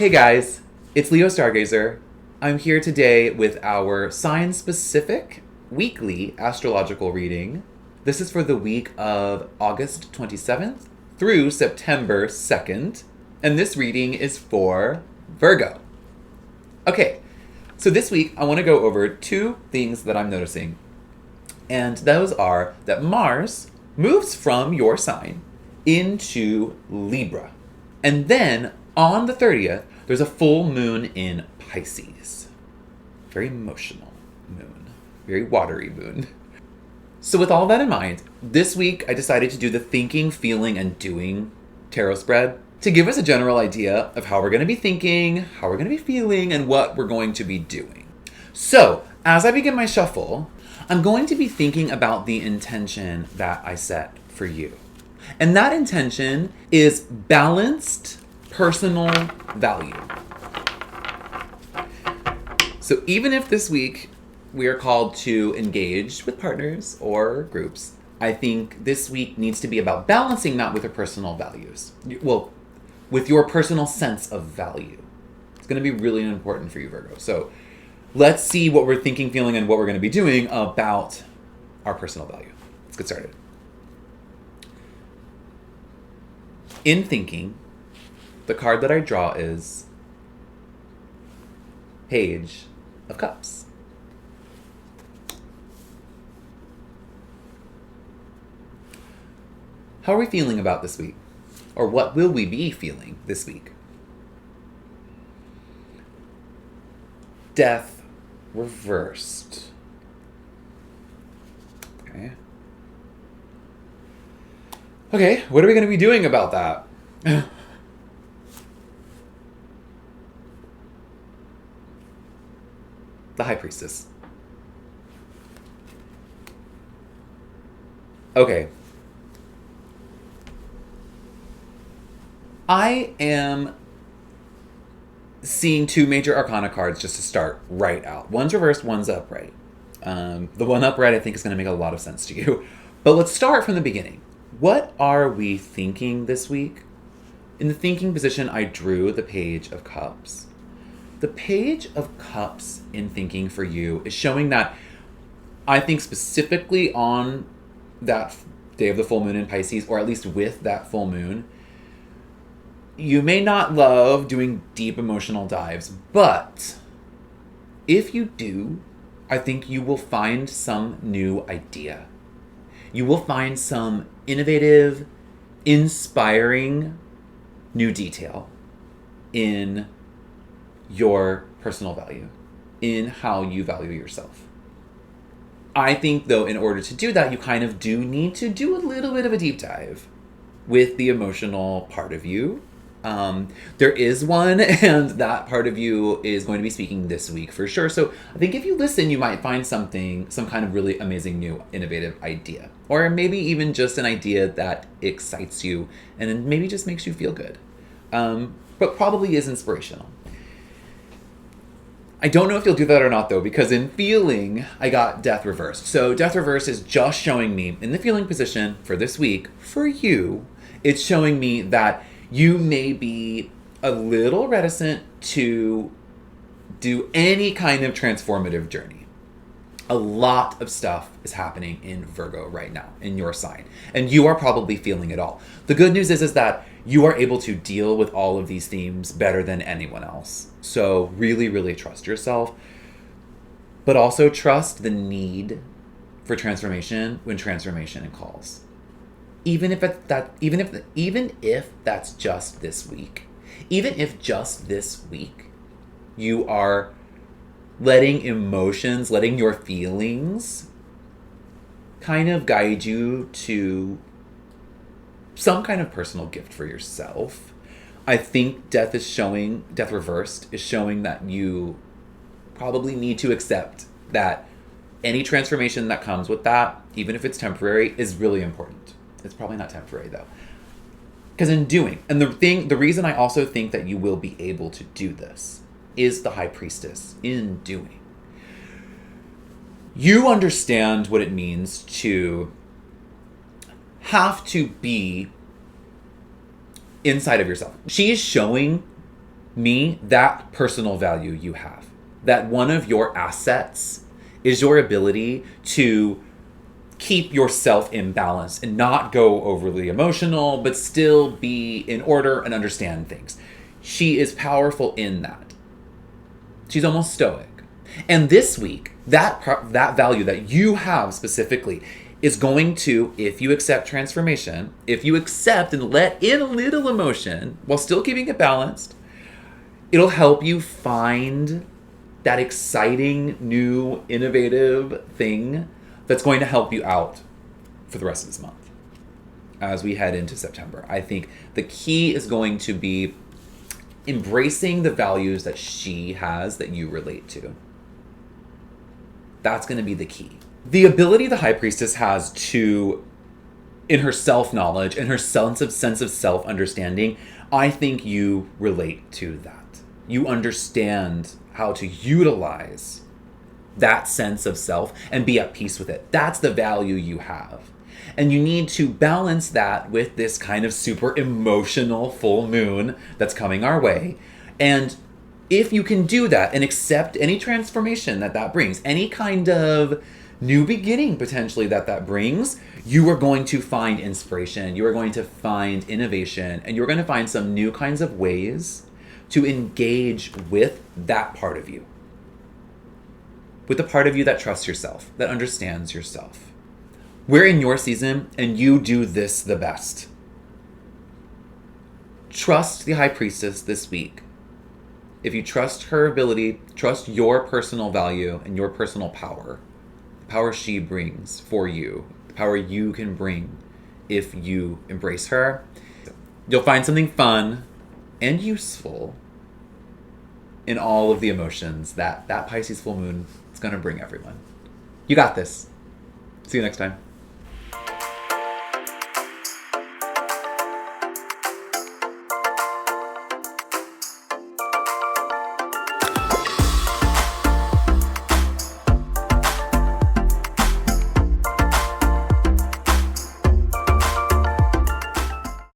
Hey guys, it's Leo Stargazer. I'm here today with our sign-specific weekly astrological reading. This is for the week of August 27th through September 2nd, and this reading is for Virgo. Okay, so this week I want to go over two things that I'm noticing, and those are that Mars moves from your sign into Libra, and then on the 30th, there's a full moon in Pisces. Very emotional moon. Very watery moon. So with all that in mind, this week I decided to do the thinking, feeling, and doing tarot spread to give us a general idea of how we're going to be thinking, how we're going to be feeling, and what we're going to be doing. So, as I begin my shuffle, I'm going to be thinking about the intention that I set for you. And that intention is balanced personal value. So even if this week we are called to engage with partners or groups, I think this week needs to be about balancing that with your personal values. Well, with your personal sense of value. It's going to be really important for you, Virgo. So let's see what we're thinking, feeling, and what we're going to be doing about our personal value. Let's get started. In thinking, the card that I draw is Page of Cups. How are we feeling about this week? Or what will we be feeling this week? Death reversed. Okay, what are we going to be doing about that? The High Priestess. Okay. I am seeing two major arcana cards just to start right out. One's reversed, one's upright. The one upright I think is going to make a lot of sense to you. But let's start from the beginning. What are we thinking this week? In the thinking position, I drew the Page of Cups. The Page of Cups in thinking for you is showing that I think specifically on that day of the full moon in Pisces, or at least with that full moon, you may not love doing deep emotional dives, but if you do, I think you will find some new idea. You will find some innovative, inspiring new detail in your personal value, in how you value yourself. I think, though, in order to do that, you kind of do need to do a little bit of a deep dive with the emotional part of you. There is one, and that part of you is going to be speaking this week for sure. So I think if you listen, you might find some kind of really amazing, new, innovative idea. Or maybe even just an idea that excites you and then maybe just makes you feel good. But probably is inspirational. I don't know if you'll do that or not, though, because in feeling, I got death reversed. So death reversed is just showing me, in the feeling position for this week, for you, it's showing me that you may be a little reticent to do any kind of transformative journey. A lot of stuff is happening in Virgo right now, in your sign, and you are probably feeling it all. The good news is that you are able to deal with all of these themes better than anyone else. So really, really trust yourself, but also trust the need for transformation when transformation calls. Even if that's just this week, even if just this week you are letting emotions, letting your feelings kind of guide you to some kind of personal gift for yourself. I think death reversed is showing that you probably need to accept that any transformation that comes with that, even if it's temporary, is really important. It's probably not temporary, though. Because in doing, and the reason I also think that you will be able to do this is the High Priestess in doing. You understand what it means to have to be inside of yourself. She is showing that personal value you have, that one of your assets is your ability to keep yourself in balance and not go overly emotional, but still be in order and understand things. She is powerful in that. She's almost stoic. And this week, that value that you have specifically is going to, if you accept transformation, if you accept and let in a little emotion while still keeping it balanced, it'll help you find that exciting, new, innovative thing that's going to help you out for the rest of this month as we head into September. I think the key is going to be embracing the values that she has that you relate to. That's going to be the key. The ability the High Priestess has to, in her self-knowledge and her sense of self-understanding, I think you relate to that. You understand how to utilize that sense of self and be at peace with it. That's the value you have. And you need to balance that with this kind of super emotional full moon that's coming our way. And if you can do that and accept any transformation that brings, any kind of new beginning potentially that brings, you are going to find inspiration, you are going to find innovation, and you're going to find some new kinds of ways to engage with that part of you. With the part of you that trusts yourself, that understands yourself. We're in your season, and you do this the best. Trust the High Priestess this week. If you trust her ability, trust your personal value and your personal power, the power she brings for you, the power you can bring if you embrace her, you'll find something fun and useful in all of the emotions that Pisces full moon is going to bring everyone. You got this. See you next time.